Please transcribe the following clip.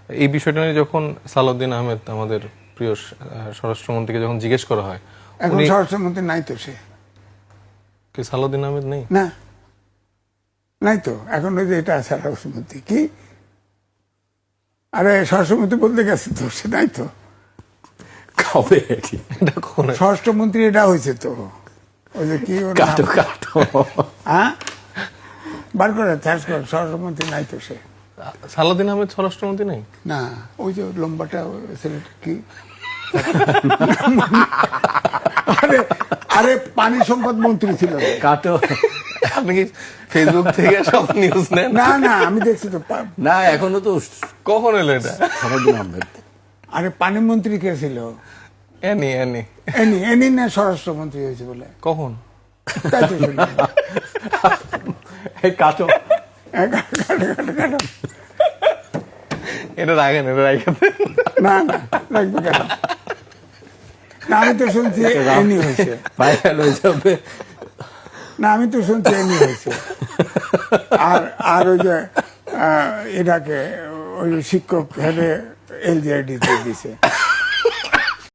এই বিষয়টা নিয়ে যখন সালাউদ্দিন আহমেদ আমাদের প্রিয় স্বরাষ্ট্রমন্ত্রীকে যখন জিজ্ঞেস করা হয়, এখন স্বরাষ্ট্রমন্ত্রী নাই তো, সে কি সালাউদ্দিন আহমেদ নেই? না, নাই তো এখন। ওই যে এটা স্বরাষ্ট্রমন্ত্রী কি, আরে স্বরাষ্ট্রমন্ত্রী বলতে গেছে তো, সে নাই তো। কবে এটা কখন? স্বরাষ্ট্রমন্ত্রী এটা হয়েছে তো, ওই যে কি ওর নাম? কাটো কাটো হ্যাঁ, বার করে সার্চ কর, স্বরাষ্ট্রমন্ত্রী নাই তো সে। সালাউদ্দিন আহমেদ স্বরাষ্ট্রমন্ত্রী নেই? না, ওই যে লম্বাটা ছেলেটা কি, আরে আরে পানি সম্পদ মন্ত্রী ছিল। কাটো আপনি কি ফেসবুক থেকে সব নিউজ নেন? না না, আমি দেখছি তো। না, এখনো তো কখন এলো এটা? সালাউদ্দিন আহমেদ। আরে পানি মন্ত্রী কে ছিল? এনি এনি এনি এনি না স্বরাষ্ট্রমন্ত্রী হয়েছে বলে, কখন? তাই তো শুনলাম। এই কাটো এটা রাখেন, এটা রাখেন। না না, লাগবে কেন? না, আমি তো শুনছি এনি হয়েছে। ভাইরাল হয়ে যাবে। না, আমি তো শুনছি এনি হয়েছে। আর আর ওই যে এটাকে ওই শিক্ষক হেরে LGID দিছে।